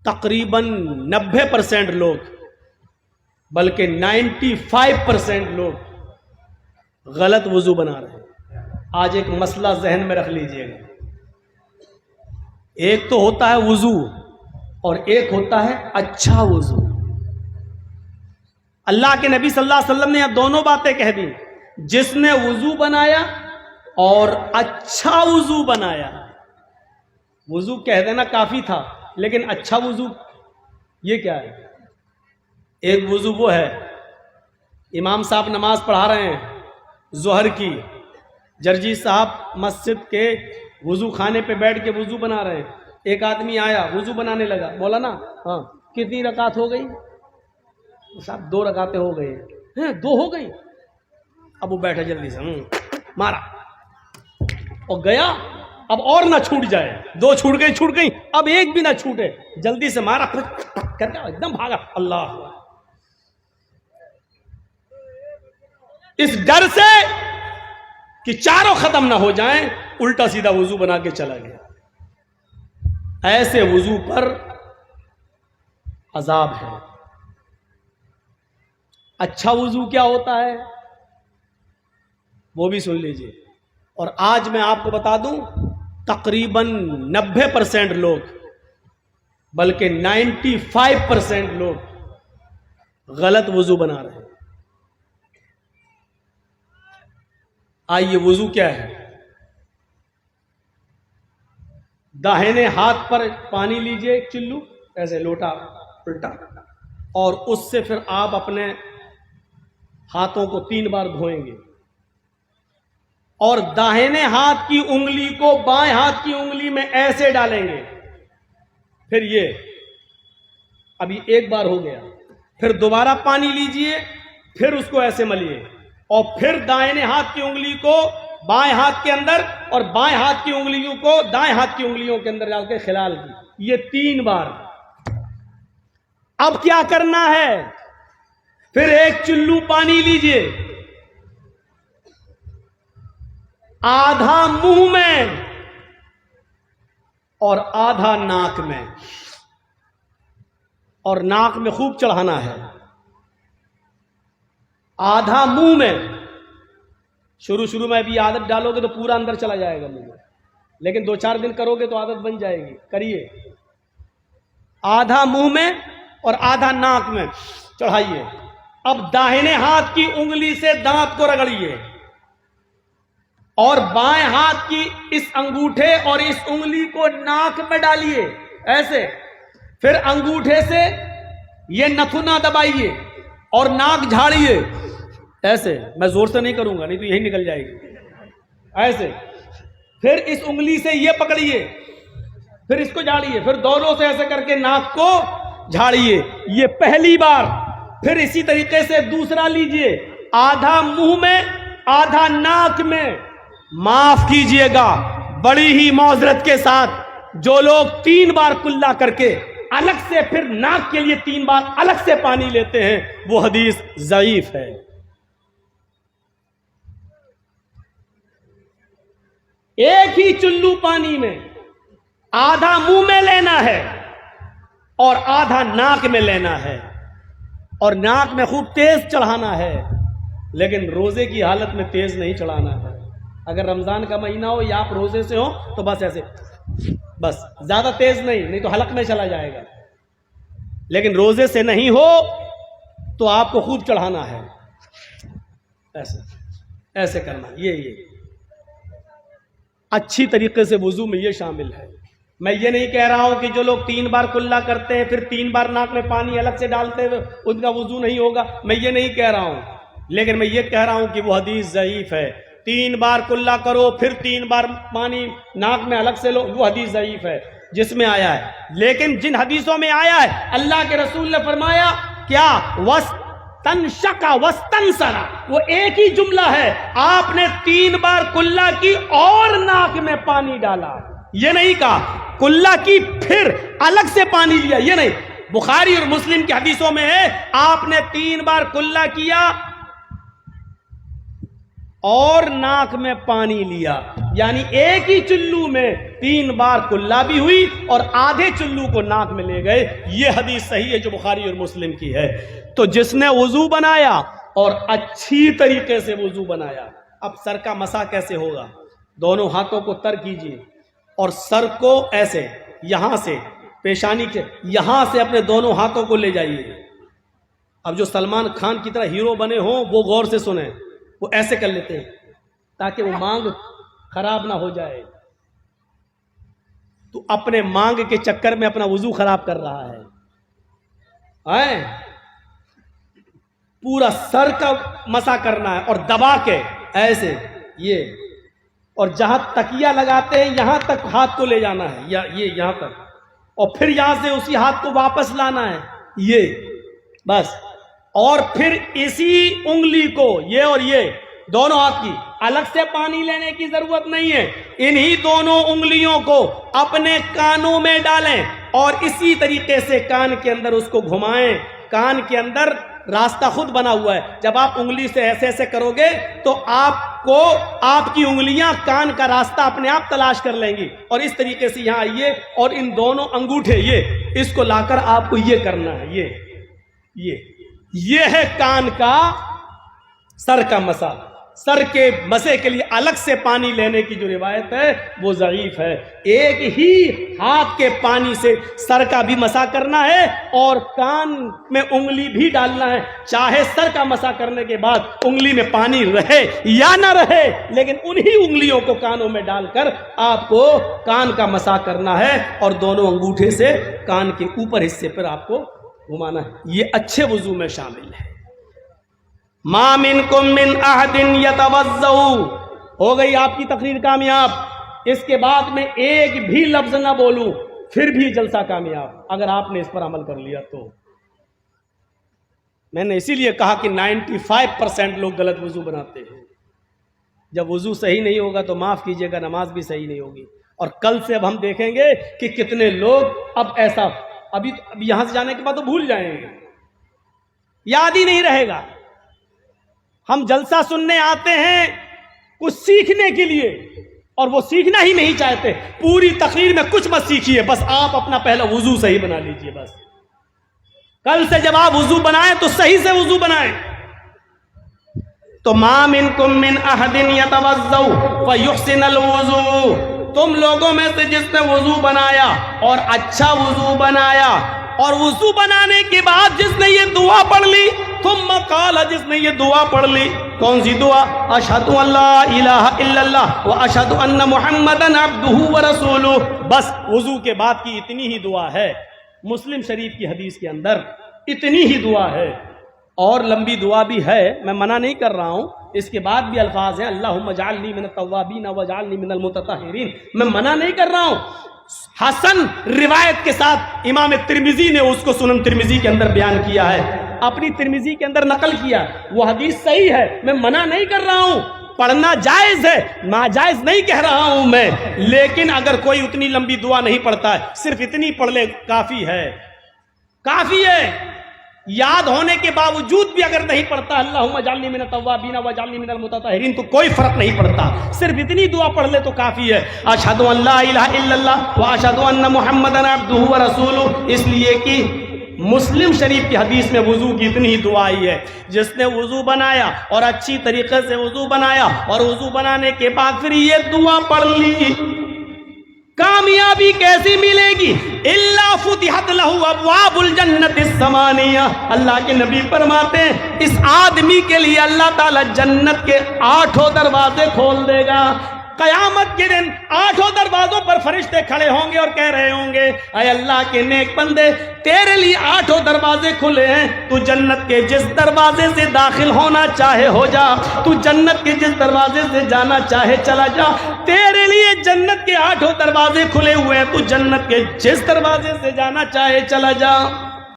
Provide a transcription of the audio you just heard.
تقریباً 90% لوگ بلکہ 95% لوگ غلط وضو بنا رہے ہیں۔ آج ایک مسئلہ ذہن میں رکھ لیجئے گا، ایک تو ہوتا ہے وضو اور ایک ہوتا ہے اچھا وضو۔ اللہ کے نبی صلی اللہ علیہ وسلم نے یہ دونوں باتیں کہہ دی، جس نے وضو بنایا اور اچھا وضو بنایا۔ وضو کہہ دینا کافی تھا، لیکن اچھا وضو یہ کیا ہے؟ ایک وضو وہ ہے، امام صاحب نماز پڑھا رہے ہیں ظہر کی، جرجی صاحب مسجد کے وضو خانے پہ بیٹھ کے وضو بنا رہے ہیں، ایک آدمی آیا وضو بنانے لگا، بولا نا ہاں کتنی رکعت ہو گئی؟ صاحب 2 رکعتیں ہو گئی ہیں۔ 2 ہو گئی؟ اب وہ بیٹھے جلدی سے مارا اور گیا، اب اور نہ چھوٹ جائے، 2 چھوٹ گئی، اب ایک بھی نہ چھوٹے، جلدی سے مارا کر کے ایک دم بھاگا۔ اللہ، اس ڈر سے کہ چاروں ختم نہ ہو جائیں الٹا سیدھا وضو بنا کے چلا گیا۔ ایسے وضو پر عذاب ہے۔ اچھا وضو کیا ہوتا ہے وہ بھی سن لیجئے، اور آج میں آپ کو بتا دوں تقریباً 90% لوگ بلکہ 95% لوگ غلط وضو بنا رہے ہیں۔ آئیے وضو کیا ہے؟ داہنے ہاتھ پر پانی لیجئے، ایک چلو ایسے لوٹا الٹا، اور اس سے پھر آپ اپنے ہاتھوں کو 3 بار دھوئیں گے، اور داہنے ہاتھ کی انگلی کو بائیں ہاتھ کی انگلی میں ایسے ڈالیں گے، پھر یہ ابھی 1 بار ہو گیا، پھر دوبارہ پانی لیجئے، پھر اس کو ایسے ملیے، اور پھر دائیں ہاتھ کی انگلی کو بائیں ہاتھ کے اندر اور بائیں ہاتھ کی انگلیوں کو دائیں ہاتھ کی انگلیوں کے اندر ڈال کے خلال کی، یہ 3 بار۔ اب کیا کرنا ہے؟ پھر ایک چلو پانی لیجئے، آدھا منہ میں اور آدھا ناک میں، اور ناک میں خوب چڑھانا ہے، آدھا منہ میں۔ شروع میں بھی عادت ڈالو گے تو پورا اندر چلا جائے گا منہ میں، لیکن 2-4 دن کرو گے تو عادت بن جائے گی، کریے۔ آدھا منہ میں اور آدھا ناک میں چڑھائیے۔ اب داہنے ہاتھ کی انگلی سے دانت کو رگڑیے، اور بائیں ہاتھ کی اس انگوٹھے اور اس انگلی کو ناک میں ڈالیے ایسے، پھر انگوٹھے سے یہ نتھنا دبائیے اور ناک جھاڑیے ایسے، میں زور سے نہیں کروں گا نہیں تو یہی نکل جائے گی، ایسے۔ پھر اس انگلی سے یہ پکڑیے، پھر اس کو جھاڑیے، پھر دونوں سے ایسے کر کے ناک کو جھاڑیے، یہ پہلی بار۔ پھر اسی طریقے سے دوسرا لیجئے، آدھا منہ میں آدھا ناک میں۔ معاف کیجئے گا بڑی ہی معذرت کے ساتھ، جو لوگ 3 بار کلا کر کے الگ سے پھر ناک کے لیے 3 بار الگ سے پانی لیتے ہیں، وہ حدیث ضعیف ہے۔ ایک ہی چلو پانی میں آدھا منہ میں لینا ہے اور آدھا ناک میں لینا ہے، اور ناک میں خوب تیز چڑھانا ہے، لیکن روزے کی حالت میں تیز نہیں چڑھانا ہے۔ اگر رمضان کا مہینہ ہو یا آپ روزے سے ہو تو بس ایسے، بس زیادہ تیز نہیں تو حلق میں چلا جائے گا، لیکن روزے سے نہیں ہو تو آپ کو خوب چڑھانا ہے، ایسے ایسے کرنا۔ یہ اچھی طریقے سے وضو میں یہ شامل ہے۔ میں یہ نہیں کہہ رہا ہوں کہ جو لوگ 3 بار کلا کرتے ہیں پھر 3 بار ناک میں پانی الگ سے ڈالتے ہوئے ان کا وضو نہیں ہوگا، میں یہ نہیں کہہ رہا ہوں، لیکن میں یہ کہہ رہا ہوں کہ وہ حدیث ضعیف ہے۔ 3 بار کلا کرو پھر 3 بار پانی ناک میں الگ سے لو، وہ حدیث ضعیف ہے جس میں آیا ہے۔ لیکن جن حدیثوں میں آیا ہے اللہ کے رسول نے فرمایا کیا؟ وَاسْتَنْشَقَ وَاسْتَنْسَرَ، وہ ایک ہی جملہ ہے، آپ نے 3 بار کلا کی اور ناک میں پانی ڈالا، یہ نہیں کہا کلا کی پھر الگ سے پانی لیا، یہ نہیں۔ بخاری اور مسلم کی حدیثوں میں ہے آپ نے 3 بار کلا کیا اور ناک میں پانی لیا، یعنی ایک ہی چلو میں 3 بار کلا بھی ہوئی اور آدھے چلو کو ناک میں لے گئے. یہ حدیث صحیح ہے جو بخاری اور مسلم کی ہے. تو جس نے وضو بنایا اور اچھی طریقے سے وضو بنایا. اب سر کا مسح کیسے ہوگا؟ دونوں ہاتھوں کو تر کیجیے اور سر کو ایسے یہاں سے پیشانی کے یہاں سے اپنے دونوں ہاتھوں کو لے جائیے. اب جو سلمان خان کی طرح ہیرو بنے ہوں وہ غور سے سنیں. وہ ایسے کر لیتے ہیں تاکہ وہ مانگ خراب نہ ہو جائے. تو اپنے مانگ کے چکر میں اپنا وضو خراب کر رہا ہے. پورا سر کا مسح کرنا ہے اور دبا کے ایسے یہ, اور جہاں تکیہ لگاتے ہیں یہاں تک ہاتھ کو لے جانا ہے, یا یہ یہاں تک, اور پھر یہاں سے اسی ہاتھ کو واپس لانا ہے یہ بس. اور پھر اسی انگلی کو یہ اور یہ دونوں ہاتھ کی الگ سے پانی لینے کی ضرورت نہیں ہے. انہی دونوں انگلیوں کو اپنے کانوں میں ڈالیں اور اسی طریقے سے کان کے اندر اس کو گھمائیں. کان کے اندر راستہ خود بنا ہوا ہے. جب آپ انگلی سے ایسے ایسے کرو گے تو آپ کی انگلیاں کان کا راستہ اپنے آپ تلاش کر لیں گی. اور اس طریقے سے یہاں آئیے اور ان دونوں انگوٹھے یہ اس کو لا کر آپ کو یہ کرنا ہے. یہ ہے کان کا سر کا مسح. سر کے مسے کے لیے الگ سے پانی لینے کی جو روایت ہے وہ ضعیف ہے. ایک ہی ہاتھ کے پانی سے سر کا بھی مسح کرنا ہے اور کان میں انگلی بھی ڈالنا ہے. چاہے سر کا مسح کرنے کے بعد انگلی میں پانی رہے یا نہ رہے, لیکن انہی انگلیوں کو کانوں میں ڈال کر آپ کو کان کا مسح کرنا ہے اور دونوں انگوٹھے سے کان کے اوپر حصے پر آپ کو گھمانا ہے. یہ اچھے وضو میں شامل ہے. ما منکم من احد یتوضؤ. ہو گئی آپ کی تقریر کامیاب. اس کے بعد میں ایک بھی لفظ نہ بولوں پھر بھی جلسہ کامیاب اگر آپ نے اس پر عمل کر لیا تو. میں نے اسی لیے کہا کہ 95% لوگ غلط وضو بناتے ہیں. جب وضو صحیح نہیں ہوگا تو معاف کیجئے گا نماز بھی صحیح نہیں ہوگی. اور کل سے اب ہم دیکھیں گے کہ کتنے لوگ اب ایسا ابھی یہاں سے جانے کے بعد تو بھول جائیں گے, یاد ہی نہیں رہے گا. ہم جلسہ سننے آتے ہیں کچھ سیکھنے کے لیے اور وہ سیکھنا ہی نہیں چاہتے. پوری تقریر میں کچھ مت سیکھیے, بس آپ اپنا پہلا وضو صحیح بنا لیجئے. بس کل سے جب آپ وضو بنائیں تو صحیح سے وضو بنائیں. تو ما منکم من احد یتوضؤ فیحسن الوضوء. تم لوگوں میں سے جس نے وضو بنایا اور اچھا وضو بنایا اور وضو بنانے کے بعد جس نے یہ دعا پڑھ لی, ثم قال, جس نے یہ دعا پڑھ لی. کون سی دعا؟ اشہد ان لا الہ الا اللہ واشہد ان محمدا عبدہ ورسولہ. بس وضو کے بعد کی اتنی ہی دعا ہے. مسلم شریف کی حدیث کے اندر اتنی ہی دعا ہے. اور لمبی دعا بھی ہے, میں منع نہیں کر رہا ہوں. اس کے بعد بھی الفاظ ہیں اللہم اجعلنی من التوابین واجعلنی من المتطہرین. میں منع نہیں کر رہا ہوں. حسن روایت کے ساتھ امام ترمذی نے اس کو سنن ترمذی کے اندر بیان کیا ہے, اپنی ترمذی کے اندر نقل کیا. وہ حدیث صحیح ہے, میں منع نہیں کر رہا ہوں. پڑھنا جائز ہے, ناجائز نہیں کہہ رہا ہوں میں. لیکن اگر کوئی اتنی لمبی دعا نہیں پڑھتا ہے, صرف اتنی پڑھ لے کافی ہے, کافی ہے. یاد ہونے کے باوجود بھی اگر نہیں پڑھتا اللہم اجعلنی من التوابین واجعلنی من المتطہرین تو کوئی فرق نہیں پڑتا. صرف اتنی دعا پڑھ لے تو کافی ہے. اشہد ان لا الہ الا اللہ واشہد ان محمدا عبدہ ورسولہ. اس لیے کہ مسلم شریف کی حدیث میں وضو کی اتنی ہی دعا آئی ہے. جس نے وضو بنایا اور اچھی طریقے سے وضو بنایا اور وضو بنانے کے بعد پھر یہ دعا پڑھ لی, کامیابی کیسی ملے گی؟ الا فتحت لہ ابواب الجنت الثمانیہ. اللہ کے نبی فرماتے ہیں اس آدمی کے لیے اللہ تعالی جنت کے 8 دروازے کھول دے گا. قیامت کے دن 8 دروازوں پر فرشتے کھڑے ہوں گے اور کہہ رہے ہوں گے اے اللہ کے نیک بندے, تیرے لیے 8 دروازے کھلے ہیں, تو جنت کے جس دروازے سے داخل ہونا چاہے ہو جا, تو جنت کے جس دروازے سے جانا چاہے چلا جا. تیرے لیے جنت کے 8 دروازے کھلے ہوئے ہیں, تو جنت کے جس دروازے سے جانا چاہے چلا جا.